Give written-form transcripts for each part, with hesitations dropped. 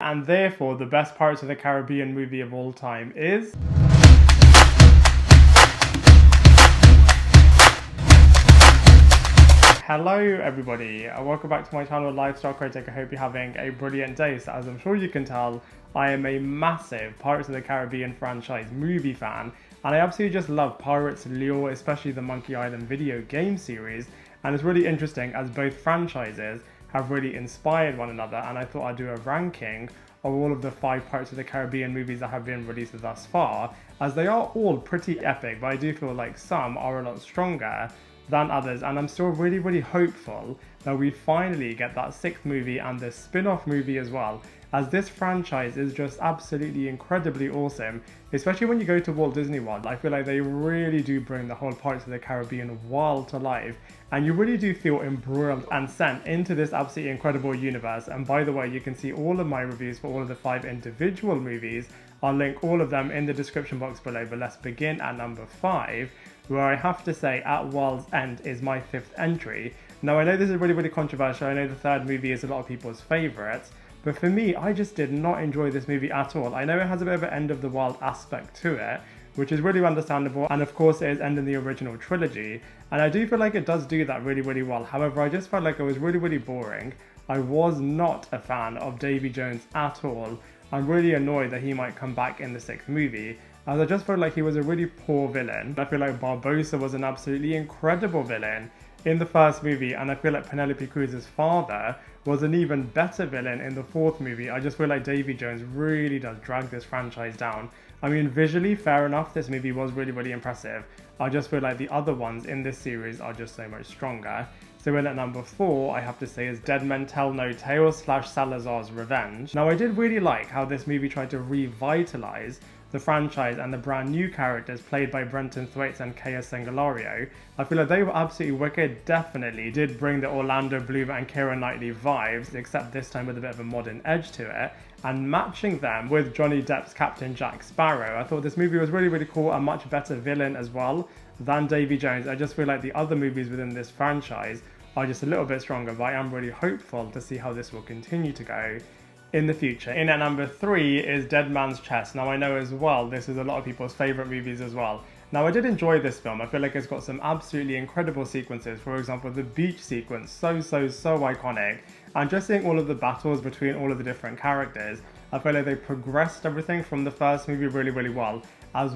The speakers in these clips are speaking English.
And therefore, the best Pirates of the Caribbean movie of all time is... Hello everybody, welcome back to my channel Lifestyle Critic. I hope you're having a brilliant day. So as I'm sure you can tell, I am a massive Pirates of the Caribbean franchise movie fan, and I absolutely just love Pirates lore, especially the Monkey Island video game series. And it's really interesting as both franchises have really inspired one another, and I thought I'd do a ranking of all of the 5 Pirates of the Caribbean movies that have been released thus far, as they are all pretty epic, but I do feel like some are a lot stronger than others, and I'm still really hopeful that we finally get that 6th movie and the spin-off movie as well, as this franchise is just absolutely incredibly awesome, especially when you go to Walt Disney World. I feel like they really do bring the whole Pirates of the Caribbean world to life, and you really do feel embroiled and sent into this absolutely incredible universe. And by the way, you can see all of my reviews for all of the 5 individual movies. I'll link all of them in the description box below, but let's begin at number 5, where I have to say At World's End is my 5th entry. Now I know this is really controversial, I know the 3rd movie is a lot of people's favourites, but for me, I just did not enjoy this movie at all. I know it has a bit of an end of the world aspect to it, which is really understandable, and of course it is ending the original trilogy, and I do feel like it does do that really well. However, I just felt like it was really boring. I was not a fan of Davy Jones at all. I'm really annoyed that he might come back in the 6th movie, as I just felt like he was a really poor villain. I feel like Barbossa was an absolutely incredible villain in the 1st movie, and I feel like Penelope Cruz's father was an even better villain in the 4th movie. I just feel like Davy Jones really does drag this franchise down. I mean, visually, fair enough, this movie was really impressive. I just feel like the other ones in this series are just so much stronger. So in at number 4, I have to say is Dead Men Tell No Tales / Salazar's Revenge. Now I did really like how this movie tried to revitalise the franchise and the brand new characters played by Brenton, Thwaites and Scodelario. I feel like they were absolutely wicked, definitely did bring the Orlando Bloom and Kiera Knightley vibes, except this time with a bit of a modern edge to it, and matching them with Johnny Depp's Captain Jack Sparrow. I thought this movie was really cool, a much better villain as well than Davy Jones. I just feel like the other movies within this franchise are just a little bit stronger, but I am really hopeful to see how this will continue to go in the future. In at number 3 is Dead Man's Chest. Now I know as well this is a lot of people's favourite movies as well. Now I did enjoy this film. I feel like it's got some absolutely incredible sequences. For example, the beach sequence, so iconic. And just seeing all of the battles between all of the different characters, I feel like they progressed everything from the 1st movie really well as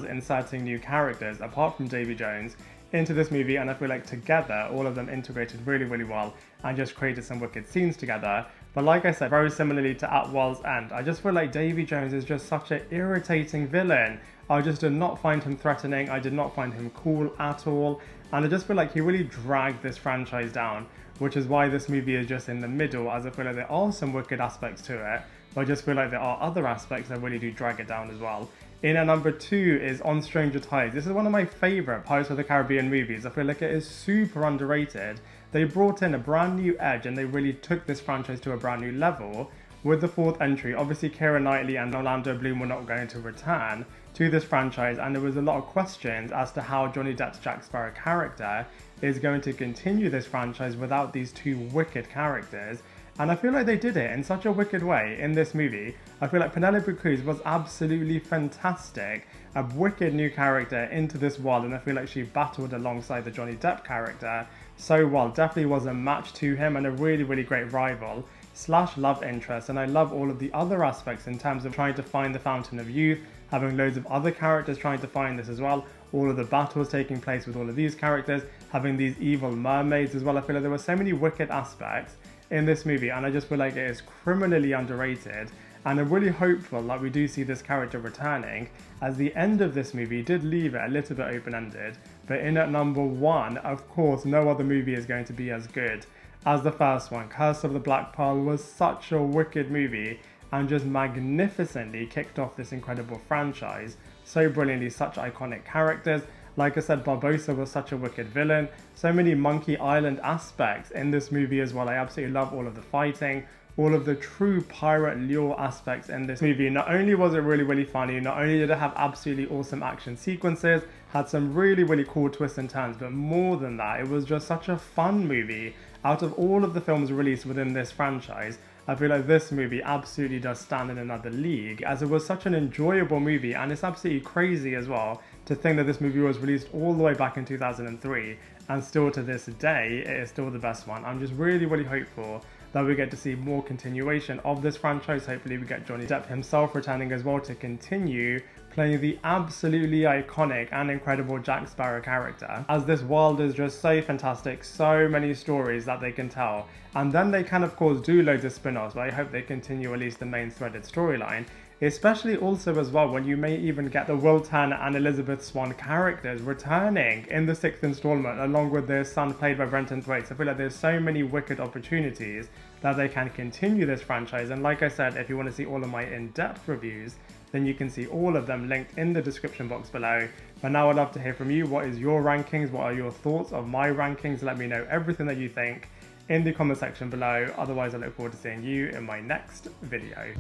inserting new characters apart from Davy Jones into this movie, and I feel like together all of them integrated really well and just created some wicked scenes together. But like I said, very similarly to At World's End, I just feel like Davy Jones is just such an irritating villain. I just did not find him threatening, I did not find him cool at all, and I just feel like he really dragged this franchise down, which is why this movie is just in the middle, as I feel like there are some wicked aspects to it, but I just feel like there are other aspects that really do drag it down as well. In at number 2 is On Stranger Tides. This is one of my favourite Pirates of the Caribbean movies. I feel like it is super underrated. They brought in a brand new edge and they really took this franchise to a brand new level with the 4th entry. Obviously Kiera Knightley and Orlando Bloom were not going to return to this franchise, and there was a lot of questions as to how Johnny Depp's Jack Sparrow character is going to continue this franchise without these 2 wicked characters. And I feel like they did it in such a wicked way in this movie. I feel like Penelope Cruz was absolutely fantastic, a wicked new character into this world, and I feel like she battled alongside the Johnny Depp character so well. Definitely was a match to him and a really great rival / love interest, and I love all of the other aspects in terms of trying to find the Fountain of Youth, having loads of other characters trying to find this as well, all of the battles taking place with all of these characters, having these evil mermaids as well. I feel like there were so many wicked aspects in this movie, and I just feel like it is criminally underrated, and I'm really hopeful that we do see this character returning, as the end of this movie did leave it a little bit open-ended. But in at number 1, of course, no other movie is going to be as good as the first one. Curse of the Black Pearl was such a wicked movie and just magnificently kicked off this incredible franchise so brilliantly, such iconic characters. Like I said, Barbossa was such a wicked villain. So many Monkey Island aspects in this movie as well. I absolutely love all of the fighting, all of the true pirate lure aspects in this movie. Not only was it really funny, not only did it have absolutely awesome action sequences, had some really cool twists and turns, but more than that, it was just such a fun movie. Out of all of the films released within this franchise, I feel like this movie absolutely does stand in another league, as it was such an enjoyable movie, and it's absolutely crazy as well to think that this movie was released all the way back in 2003, and still to this day, it is still the best one. I'm just really, really hopeful that we get to see more continuation of this franchise. Hopefully we get Johnny Depp himself returning as well to continue playing the absolutely iconic and incredible Jack Sparrow character, as this world is just so fantastic, so many stories that they can tell. And then they can of course do loads of spin-offs, but I hope they continue at least the main threaded storyline, especially also as well when you may even get the Wilton and Elizabeth Swann characters returning in the 6th installment along with their son played by Brenton Thwaites. I feel like there's so many wicked opportunities that they can continue this franchise, and like I said, if you want to see all of my in-depth reviews, then you can see all of them linked in the description box below. But now I'd love to hear from you. What is your rankings? What are your thoughts of my rankings? Let me know everything that you think in the comment section below. Otherwise, I look forward to seeing you in my next video.